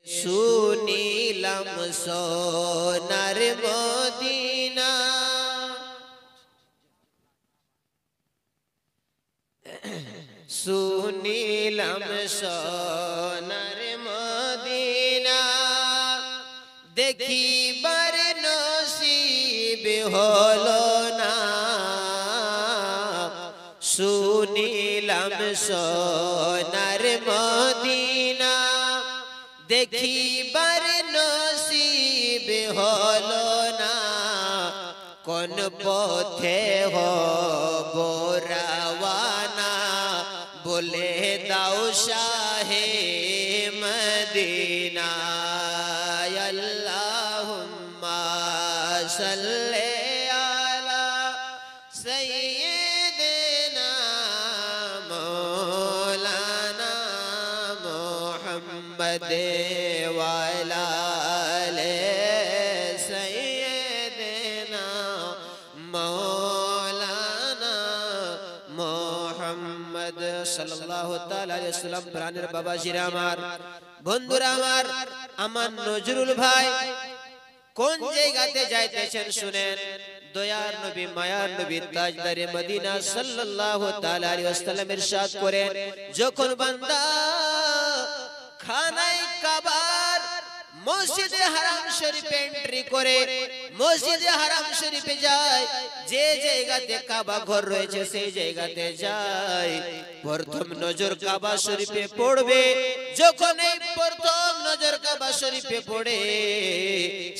শুনিলাম সোনার মদিনা, শুনিলাম সোনার মদিনা, দেখিবার নসিব হলো না। শুনিলাম সোনার মদিনা, দেখিবার নসিব হলো না। কোন পথে হব রওয়ানা, বলে দাও শাহে মদিনা। আল্লাহুম্মা সাল্লি আলা সাইয়্যিদিনা মাওলানা মুহাম্মদ ওয়া আলা আলি সাইয়্যিদিনা মাওলানা মুহাম্মদ সাল্লাল্লাহু তাআলা আলাইহি ওয়াসাল্লাম। প্রাণের বাবাজিরা আমার, বন্ধুরা আমার, আমার নজরুল ভাই কোন জায়গাতে যাইতেছেন শুনেন। দয়ার নবী মায়ার নবী তাজদারে মদিনা সাল্লাল্লাহু তাআলা আলাইহি ওয়াসাল্লাম ইরশাদ করেন, যখন বান্দা খানায়ে কাবার মসজিদে হারাম শরীফে এন্ট্রি করে, মসজিদে হারাম শরীফে যায়, যে জায়গাতে কাবা ঘর রয়েছে সেই জায়গাতে যায়, প্রথম নজর কাবা শরীফে পড়বে। যখন এই প্রথম নজর কাবা শরীফে পড়ে,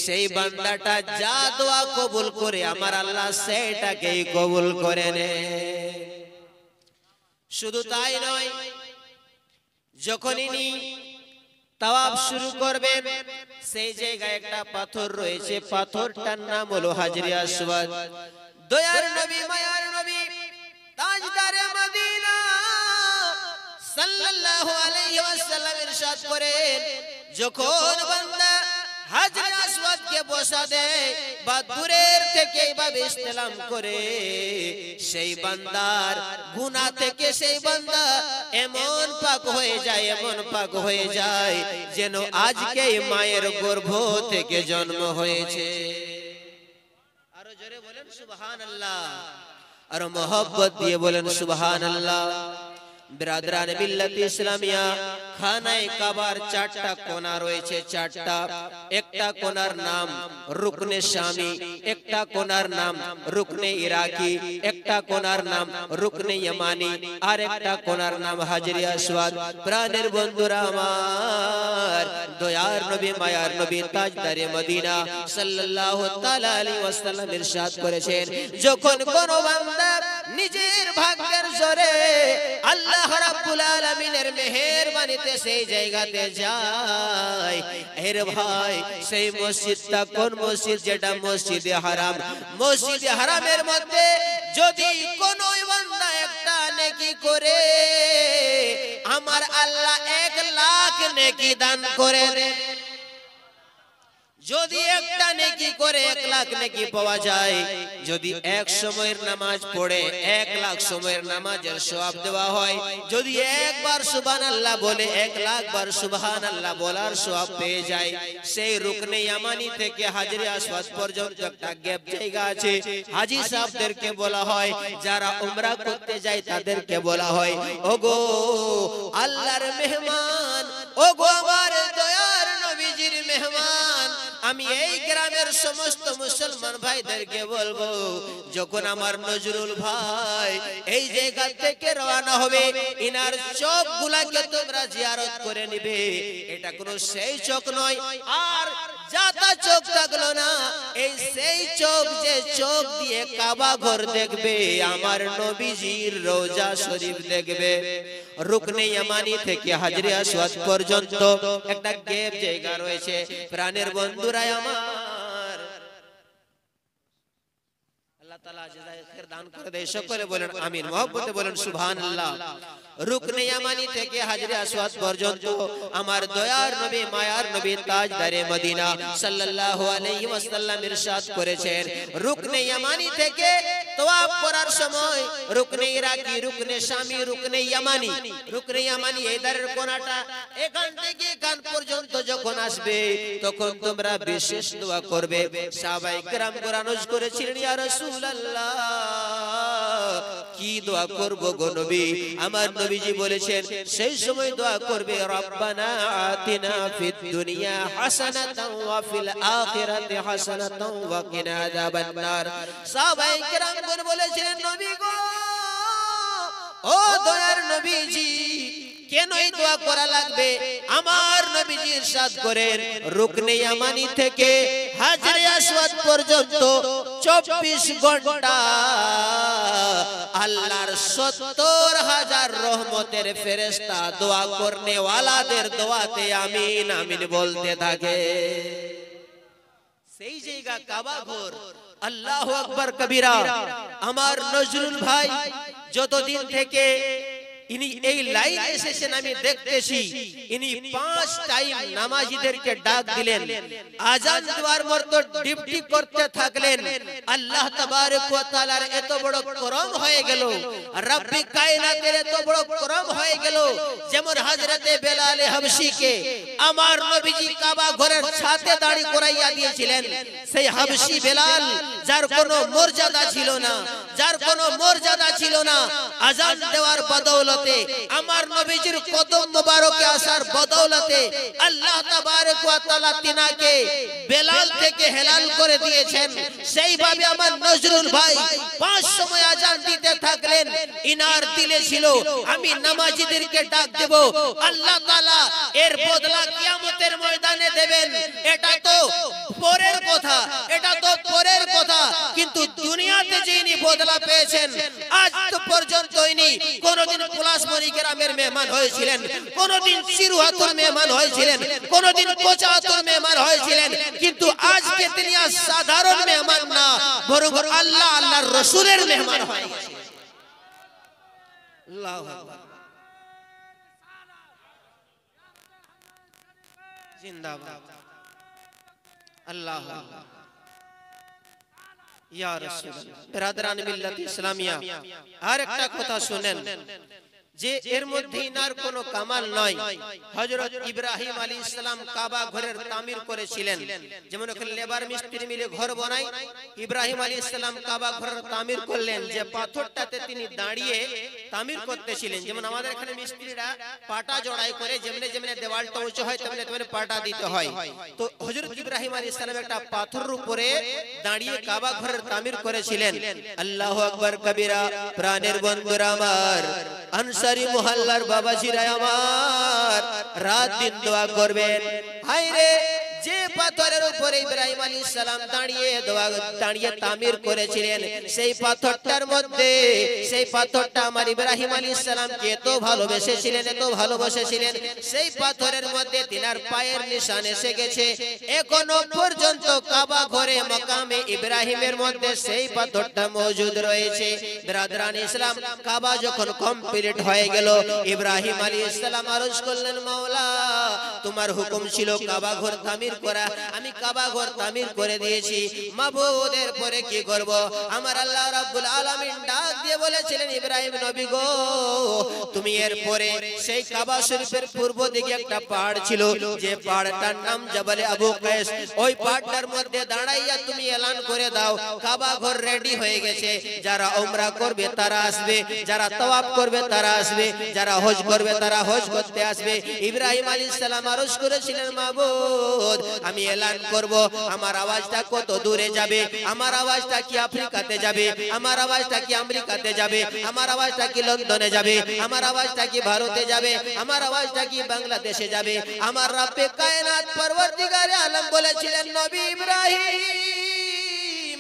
সেই বান্দাটা যা দোয়া কবুল করে আমার আল্লাহ সেটাকেই কবুল করে নেয়। শুধু তাই নয়, যখনই তাওয়াফ শুরু করবেন সেই জায়গায় একটা পাথর রয়েছে, পাথরটার নাম হলো হাজরে আসওয়াদ। দয়ার নবী মায়ার নবী তাজদারে মদিনা সাল্লাল্লাহু আলাইহি ওয়াসাল্লাম ইরশাদ করেন, যখন বান্দা হাজরে আসওয়াদকে বসা দেয় বা দূরের থেকে এইভাবে ইস্তেলাম করে, সেই বান্দার গুনাহ থেকে সেই বান্দা এমন পাক হয়ে যায়, এমন পাক হয়ে যায় যেন আজকে মায়ের গর্ভ থেকে জন্ম হয়েছে। আরো জোরে বলেন সুবহানাল্লাহ, আর মোহব্বত দিয়ে বলেন সুবহানাল্লাহ। বিরাদরান মিল্লাত ইসলামিয়া, খানায়ে কাবার চারটা কোণা রয়েছে, চারটা। একটা কোণার নাম রুকনে শামি, একটা কোণার নাম রুকনে ইরাকি, একটা কোণার নাম রুকনে ইয়ামানি, আর একটা কোণার নাম হাজরে আসওয়াদ। প্রাণের বন্ধুরা আমার, দয়ার নবী মায়ার নবী তাজদারে মদিনা সাল্লাল্লাহু তাআলা আলাইহি ওয়াসাল্লাম ইরশাদ করেছেন, যখন কোন বান্দা নিজের ভাগ্যের জোরে আল্লাহ রাব্বুল আলামিনের মেহেরবানিতে সেই জায়গাতে যায়, এর ভাই সেই মসজিদটা কোন মসজিদ? যেটা মসজিদে হারাম। মসজিদে হারামের মধ্যে যদি কোন বান্দা একটা নেকি করে, আমার আল্লাহ 1 লাখ নেকি দান করে দেন। যদি একটা নেকি করে 1 লাখ নেকি পাওয়া যায়। যদি এক সময়ের নামাজ পড়ে 1 লাখ সময়ের নামাজের সওয়াব দেওয়া হয়। যদি একবার সুবহানাল্লাহ বলে 1 লাখ বার সুবহানাল্লাহ বলার সওয়াব পেয়ে যায়। সেই রুকনে ইয়ামানি থেকে হাজরে আসওয়াদ পর্যন্ত একটা গ্যাপ জায়গা আছে। হাজী সাহেবদেরকে বলা হয়, যারা উমরা করতে যায় তাদেরকে বলা হয়, ওগো আল্লাহর মেহমান, ওগো আমার দয়ার নবীজির মেহমান, আমি এই গ্রামের সমস্ত মুসলমান ভাইদেরকে বলবো, যখন আমার নজরুল ভাই এই জায়গা থেকে রওনা হবে, ইনার চোখগুলাকে তোমরা জিয়ারত করে নিবে। এটা কোনো সেই চোখ নয়, আর যাতা চোখ থাকলো না, এই সেই চোখ যে চোখ দিয়ে কাবা ঘর দেখবে, আমার নবীজির রওজা শরীফ দেখবে। রুকনে ইয়ামানি থেকে হাজরে আসওয়াদ পর্যন্ত একটা গ্যাপ জায়গা রয়েছে। প্রাণের বন্ধুরা আমার, আল্লাহ তাআলা জাযায়ে খায়ের দান করে দেয়। সকলে বলেন আমিন, মহব্বতে বলেন সুবহানাল্লাহ। রুকনে ইয়ামানি থেকে হাজরে আসওয়াদ পর্যন্ত আমার দয়ার নবী মায়ার নবী তাজদারে মদিনা সাল্লাল্লাহু আলাইহি ওয়াসাল্লাম ইরশাদ করেছেন, রুকনে ইয়ামানি থেকে তওয়াফ করার সময় রুকনে ইরাকি, রুকনে শামি, রুকনে ইয়ামানি, রুকনে ইয়ামানি এই দ্বারের কোণাটা এখান থেকে এখান পর্যন্ত যখন আসবে তখন তোমরা বিশেষ দোয়া করবে। সাহাবায়ে কেরাম কোরআনজ করেছিলেন, ইয়া রাসূলুল্লাহ কি দোয়া করব গো নবী? আমার নবীজি বলেছেন সেই সময় দোয়া করবে, রব্বানা আতিনা ফিদ দুনিয়া হাসানাতাও ওয়া ফিল আখিরাতি হাসানাতাও ওয়া কিনা আযাবান নার। সাহাবায়ে কেরাম বলেছিলেন, নবী গো, ও দয়ার নবীজি, কেন এই দোয়া করা লাগবে? আমার নবীজি ইরশাদ করেন, রুকনে ইয়ামানি থেকে হাজরে আসওয়াদ পর্যন্ত 24 ঘন্টা আল্লাহর 70,000 রহমতের ফেরেশতা দোয়া করনে ওয়ালাদের দোয়াতে আমিন আমিন বলতে থাকে। সেই জায়গা কাবা ঘর। আল্লাহু আকবার কবীরা। আমার নজরুল ভাই যতদিন থেকে ইনি এই লাইন এসেছেন আমি দেখতেছি, ইনি 5 টাইম নামাজীদেরকে ডাক দিলেন, আজান দেওয়ার মতো ডিউটি করতে থাকলেন। আল্লাহ তাবারক ওয়া তাআলার এত বড় করম হয়ে গেল, রব্বি কায়নাতের এত বড় করম হয়ে গেল, যেমন হযরতে বেলাল হাবশীকে আমার নবীজি কাবা ঘরের ছাদে দাঁড়ি করাইয়া দিয়েছিলেন। সেই হাবশী বেলাল, যার কোনো মর্যাদা ছিল না, যার কোনো মর্যাদা ছিল না, আজান দেওয়ার বদৌলতে, আমার নবীজির কদম মোবারকে আসার বদৌলতে আল্লাহ তাবারক ওয়া তাআলা তিনাকে বেলাল থেকে হেলাল করে দিয়েছেন। সেইভাবে আমার নজরুল ভাই 5 সময় আজান দিতে থাকলেন। ইনার দিলে ছিল আমি নামাজীদেরকে ডাক দেব, আল্লাহ তাআলা এর বদলা কিয়ামতের ময়দানে দেবেন। এটা তো পরের কথা, এটা তো পরের কথা, কিন্তু দুনিয়াতে যে ইনি বদলা পেয়েছেন, আজ তো পর্যন্ত ইনি কোনদিন পলাশমণি গ্রামের মেহমান হয়েছিলেন, কোনদিন চিরুহাতুর মেহমান হয়েছিলেন, কোনদিন কোচাহাতুর মেহমান হয়েছিলেন, কিন্তু আজকে তিনি আর সাধারণ মেহমান না, বরং আল্লাহ আল্লাহর রাসূলের মেহমান হয়ে গেছেন। আল্লাহু আকবার, জিন্দাবাদ, আল্লাহু আকবার, ইয়া রাসূলুল্লাহ। বিরাদরান মিল্লাত ইসলামিয়া, আর একটা কথা শুনেন যে এর মধ্যে ইনার কোনো কামাল নয়। হযরত ইব্রাহিম আলাইহিস সালাম কাবা ঘরের তামির করেছিলেন, যেমন ওখানে লেবার মিস্ত্রি মিলে ঘর বানায়, ইব্রাহিম আলাইহিস সালাম কাবা ঘরের তামির করলেন। যে পাথরটাতে তিনি দাঁড়িয়ে তামির করতেছিলেন, যেমন আমাদের এখানে মিস্ত্রিরা পাটা জড়াই করে, যেমনে যেমনে দেওয়ালটা উঁচু হয় তেমনে তেমনে পাটা দিতে হয়। তো হযরত ইব্রাহিম আলাইহিস সালাম একটা পাথরের উপরে দাঁড়িয়ে কাবা ঘরের তামির করেছিলেন। আল্লাহু আকবার কবীরা। প্রাণের বন্ধুরা আমার, আনসারী মহল্লার বাবাজিরা আমার, রাত দিন দোয়া করবেন। হায়রে, যে পাথরের উপরে ইব্রাহিম আলাইহিস সালাম দাঁড়িয়ে তামির করেছিলেন, সেই পাথরটার মধ্যে, সেই পাথরটা আমার ইব্রাহিম আলাইহিস সালামকে এত ভালোবেসেছিলেন, এত ভালোবেসেছিলেন, সেই পাথরের মধ্যে তিনার পায়ের নিশান এসে গেছে। এখনো পর্যন্ত কাবা ঘরে মাকামে ইব্রাহিমের মধ্যে সেই পাথরটা মজুদ রয়েছে। বিরাদরান ইসলাম, কাবা যখন কমপ্লিট হয়ে গেল, ইব্রাহিম আলাইহিস সালাম আরজ করলেন, মাওলা তোমার হুকুম ছিল কাবা ঘর তামির করা, আমি কাবা ঘর তামির করে দিয়েছি, মাবুদ এরপরে কি করব? আমার আল্লাহ রাব্বুল আলামিন ডাক দিয়ে বলেছিলেন, ইব্রাহিম নবী গো, তুমি এরপরে সেই কাবা শরীফের পূর্ব দিকে একটা পাহাড় ছিল, যে পাহাড়টার নাম জাবালে আবু কায়েস, ওই পাহাড়টার মধ্যে দাঁড়াইয়া তুমি এলান করে দাও কাবা ঘর রেডি হয়ে গেছে, যারা উমরা করবে তারা আসবে, যারা তাওয়াফ করবে তারা আসবে, যারা হজ করবে তারা হজ করতে আসবে। ইব্রাহিম আলাইহিস সালাম আরজ করেছিলেন, মাবুদ আমি এলান করব, আমার আওয়াজটা কত দূরে যাবে? আমার আওয়াজটা কি আফ্রিকাতে যাবে? আমার আওয়াজটা কি আমেরিকাতে যাবে? আমার আওয়াজটা কি লন্ডনে যাবে? আমার আওয়াজটা কি ভারতে যাবে? আমার আওয়াজটা কি বাংলাদেশে যাবে? আমার রব্বে কায়নাত পরওয়ারদিগারে আলম বলেছিলেন, নবী ইব্রাহিম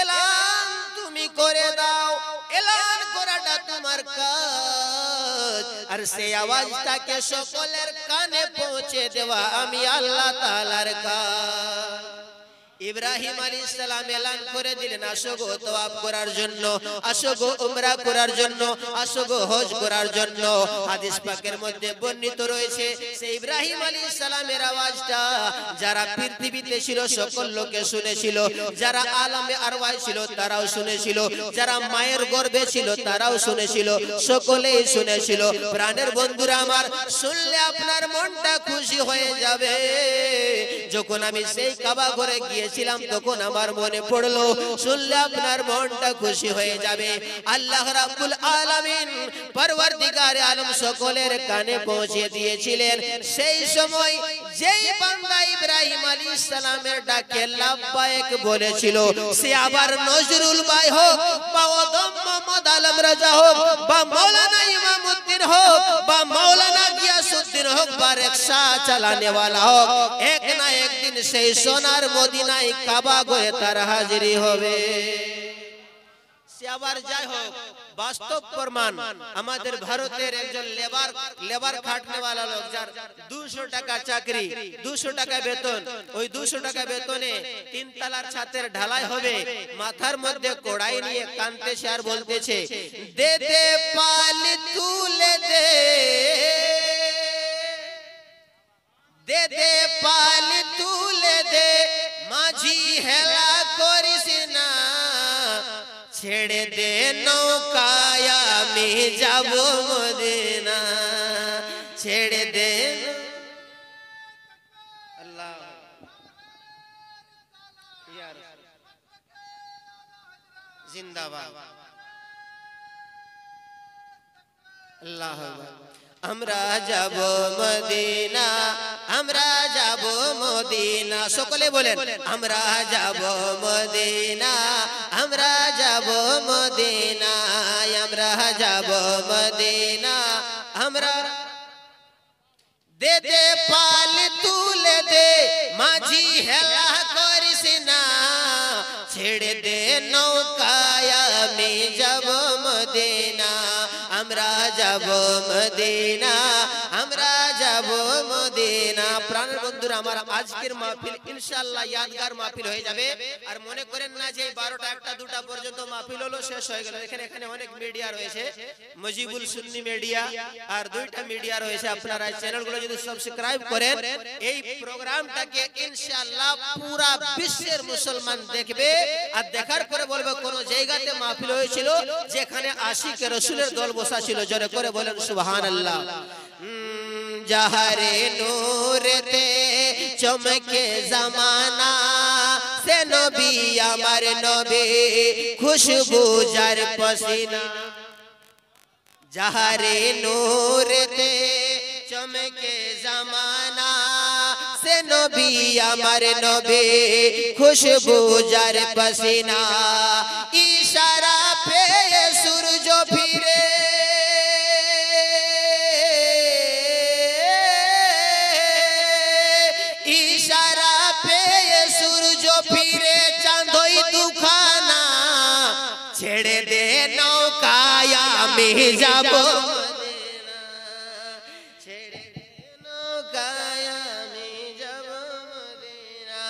এলান তুমি করে দাও, এলান করাটা তোমার কাজ, আর সেই আওয়াজটাকে সকলের কানে পৌঁছে দেওয়া আমি আল্লাহ তাআলার কাজ। ইব্রাহিম আলাইহিস সালাম এলান করে দিলেন, আসো গো তওয়াফ করার জন্য, আসো গো উমরা করার জন্য, আসো গো হজ করার জন্য। হাদিস পাকের মধ্যে বর্ণিত রয়েছে সেই ইব্রাহিম আলাইহিস সালামের আওয়াজটা যারা পৃথিবীতে ছিল সকল লোকে শুনেছিল, যারা আলামে আরওয়াহ ছিল তারাও শুনেছিল, যারা মায়ের গর্ভে ছিল তারাও শুনেছিল, সকলেই শুনেছিল। প্রাণের বন্ধুরা আমার, শুনলে আপনার মনটা খুশি হয়ে যাবে। যখন আমি সেই কাবা ঘরে গিয়েছিলাম তখন আমার মনে পড়লো, শুনলে আপনার মনটা খুশি হয়ে যাবে। আল্লাহ রাব্বুল আলামিন পরওয়ারদিগারে আলম সকলের কানে পৌঁছে দিয়েছিলেন। সেই সময় যেই বান্দা ইব্রাহিম আলাইহিস সালামের ডাকে লাব্বাইক বলেছিল, সে আবার নজরুল ভাই হোক বা ওদম মোহাম্মদ আলম রাজা হোক বা মাওলানা ইমামউদ্দিন হোক বা মাওলানা গিয়াসউদ্দিন হোক বা রিকশা চালানে वाला হোক, এক না একদিন সেই সোনার মদিনায় কাবা ঘরে তার হাজিরি হবে। সে আবার যাই হোক, বাস্তব প্রমাণ আমাদের ভারতের একজন লেবার খাটনে वाला লোক, যার 200 টাকা চাকরি, 200 টাকা বেতন, ওই 200 টাকা বেতনে 3 তলার ছাদের ঢালাই হবে, মাথার মধ্যে কড়াই নিয়ে কাঁদতেছে আর বলতেছে, দে দে পাল তুলে দে, দে দে পাল তুলে দে, মাঝি হেলা করিস না, ছেড়ে দে নৌকায় আমি যাব মদিনা, ছেড়ে দে। আল্লাহ জিন্দাবাদ, আল্লাহ। আমরা যাব মদিনা, আমরা যাব মদিনা, সকলে বলেন আমরা যাব মদিনা, আমরা যাব মদিনা, আমরা যাব মদিনা, আমরা। দে দে পাল তুলে দে, মাঝি হেলা করিস না, ছেড়ে দে নৌকায় আমি যাব মদিনা, আমরা যাব মদিনা, আমরা যাব মদিনা। প্রাণের বন্ধুরা আমার, আজকের মাহফিল ইনশাআল্লাহ ইয়াদগার মাহফিল হয়ে যাবে। আর মনে করেন না যে 12টা 1টা 2টা পর্যন্ত মাহফিল হলো শেষ হয়ে গেল। এখানে অনেক মিডিয়া রয়েছে, মুজিবুল সুন্নি মিডিয়া আর 2টা মিডিয়া রয়েছে। আপনারা এই চ্যানেলগুলো যদি সাবস্ক্রাইব করেন, এই প্রোগ্রামটাকে ইনশাআল্লাহ পুরা বিশ্বের মুসলমান দেখবে। আর দেখার পরে বলবে কোন জায়গাতে মাহফিল হয়েছিল যেখানে আশিক রাসূলের দল বসা ছিল। জোরে করে বলেন সুবহানাল্লাহ। জাহারে নূরেতে চমকে জামানা, সে নবী আমার নবী খুশবু যার পসিনা, জাহারে নূরেতে চমকে জামানা, সে নবী আমার নবী খুশবু যার পসিনা, ইশারা পে সূরজ ফিরে, ইশারা পে সূরজ ফিরে, চাঁদই দুখানা, ছেড়ে দে নৌকায় আমি যাব মদিনা, ছেড়ে দে নৌকায় আমি যাব মদিনা,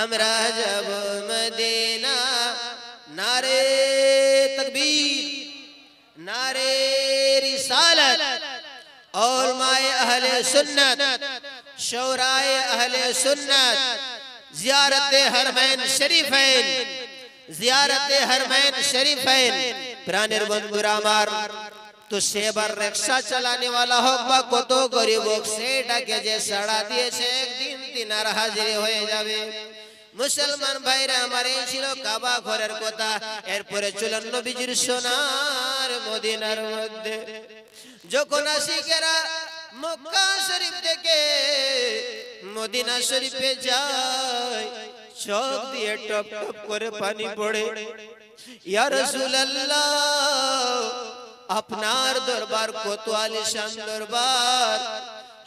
আমরা যাব মদিনা। নারে তাকবীর, নারে रिसालत, उलमाए अहले सुन्नत, शौराए अहले सुन्नत, ज़ियारत हरमैन शरीफैन, ज़ियारत हरमैन शरीफैन। प्राणेर बंधुरा आमार, तो सेবার रिक्शा চালানে वाला হোক বা কত গরিব হোক, সেটাকে যে সাড়া দিয়েছে একদিন তিনার হাজিরি হয়ে যাবে। মুসলমান ভাইরা আমার, এই ছিল কাবা ঘরের কথা। এরপরে চলুন নবীজির সোনার মদিনার মধ্যে। যখন আশিকেরা মক্কা শরীফ থেকে মদিনা শরীফে যায়, চোখ দিয়ে টপ টপ করে পানি পড়ে। ইয়া রাসূলুল্লাহ, আপনার দরবার কত আলিশান দরবার,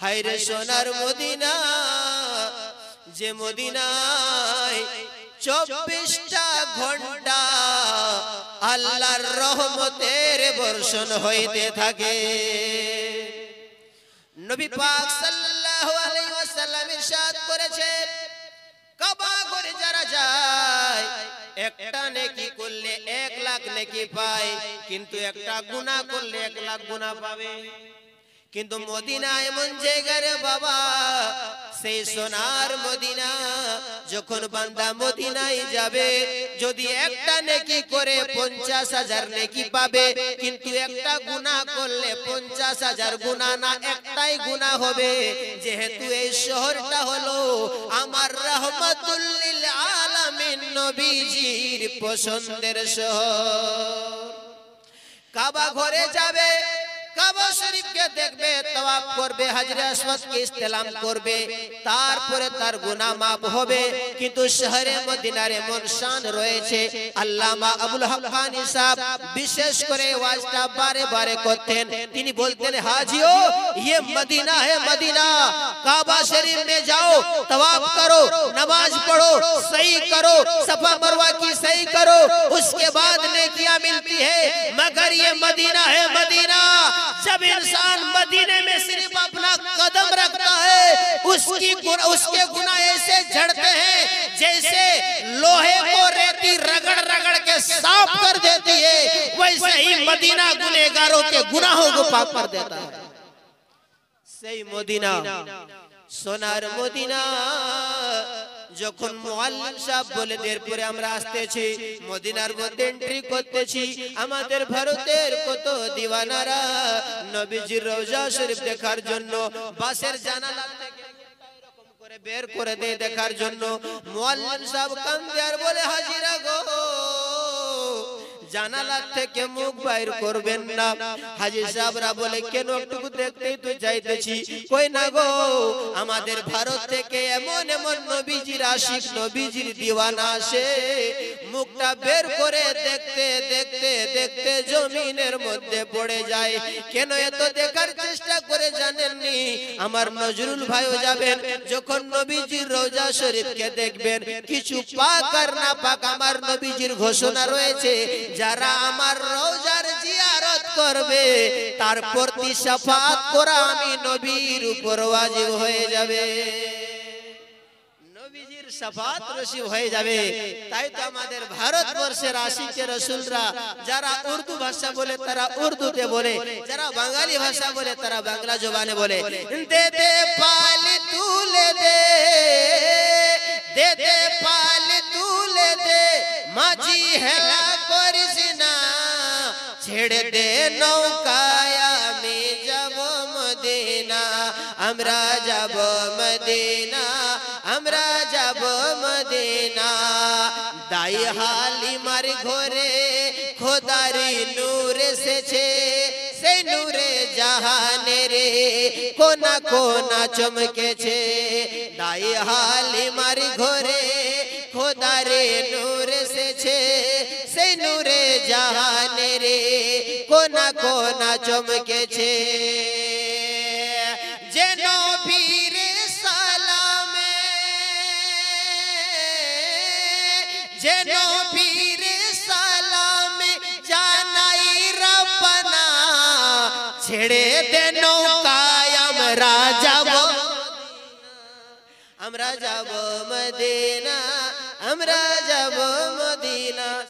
হায়রে সোনার মদিনা, যে মদিনায় 24টা ঘন্টা আল্লাহর রহমতের বর্ষণ হইতে থাকে। নবী পাক সাল্লাল্লাহু আলাইহি ওয়াসাল্লাম ইরশাদ করেছেন, কাবা ঘরে যারা যায় একটা নেকি করলে 1 লাখ নেকি পায়, কিন্তু একটা গুনাহ করলে 1 লাখ গুনাহ পাবে। কিন্তু মদিনা এমন জায়গা রে বাবা, সেই সোনার মদিনা, যখন বান্দা মদিনায় যাবে, যদি একটা নেকি করে 50,000 নেকি পাবে, কিন্তু একটা গুনাহ করলে 50,000 গুনাহ না, একটাই গুনাহ হবে। যেহেতু এই শহরটা হলো আমার রাহমাতুল লিল আলামিন নবীজির পছন্দের শহর। কাবা ঘরে যাবে, কাবা শরীফকে দেখবে, তাওয়াফ করবে, হাজরে আসওয়াদকে ইস্তেলাম করবে, তারপরে তার গুনাহ মাফ হবে। কিন্তু শহরে মদিনার এমন শান রয়েছে, আল্লামা আবুল হাক্কানি সাহেব বিশেষ করে ওয়াজটা বারে বারে করতেন। তিনি বলতেন, হাজিও ये मदीना है मदीना, काबा शरीफ में जाओ, तवाफ करो, नमाज पढ़ो, सही करो, सफा मरवा की सही करो, उसके बाद नेकियां मिलती है। मगर ये मदीना है मदीना, जब इंसान मदीने में सिर्फ अपना कदम रखता है, उसके गुनाह ऐसे झड़ते हैं जैसे लोहे को रेती रगड़ रगड़ के साफ कर देती है, वैसे ही मदीना गुनहगारों के गुनाहों को पाक कर देता है। সেই মদিনা, সোনার মদিনা। যখন মুআল্লিম সাহেব বলে এরপরে আমরা আসতেছি মদিনার মধ্যে এন্ট্রি করতেছি, আমাদের ভারতের কত দিওয়ানারা নবীজির রওজা শরীফ দেখার জন্য বাসের জানালা থেকে এরকম করে বের করে দেয় দেখার জন্য। মুআল্লিম সাহেব কান্দে আর বলে, হাজিরা গো, জানালা থেকে মুখ বাইর করবেন না। হাজী সাহেবরা বলে, কেন? একটু দেখতেই তো চাইতেছি। কই না গো, আমাদের ভারত থেকে এমন এমন নবীজির আশিক, নবীজির দিওয়ানা আসে, মুখটা বের করে দেখতে দেখতে দেখতে জমিনের মধ্যে পড়ে যায়। কেন এত দেখার চেষ্টা করে জানেননি? আমার নজরুল ভাইও যাবেন, যখন নবীজির রওজা শরীফকে দেখবেন, কিছু পাক আর না পাক আমার নবীজির ঘোষণা রয়েছে, যারা আমার রওজার জিয়ারত করবে তার প্রতি শাফাত করা আমি নবীর উপর ওয়াজিব হয়ে যাবে, নবীজির শাফাত নসিব হয়ে যাবে। তাই তো আমাদের ভারতবর্ষের আশিকে রাসূলরা যারা উর্দু ভাষা বলে তারা উর্দুতে বলে, যারা বাঙালি ভাষা বলে তারা বাংলা জবানে বলে, দে দে পাল তুলে দে, দে দে পাল তুলে দে, মাঝি হেলা করিস না, ছেড়ে দে নৌকায় আমি যাব মদিনা, আমরা যাব মদিনা, আমরা যাব মদিনা। দাই হালিমার ঘরে খোদারি নূর এসেছে, সেই নূরে জাহানে রে কোনা কোনা চমকেছে। দাই হালিমার ঘরে খোদারে নূর এসেছে, সেই নূরে জাহানে রে কোনা কোনা চমকেছে। যে নবীর সালামে, যে নবীর সালামে জানাই রব্বানা, ছেড়ে দে নৌকায় আমরা যাব, আমরা যাব মদিনা, আমরা যাব মদিনা।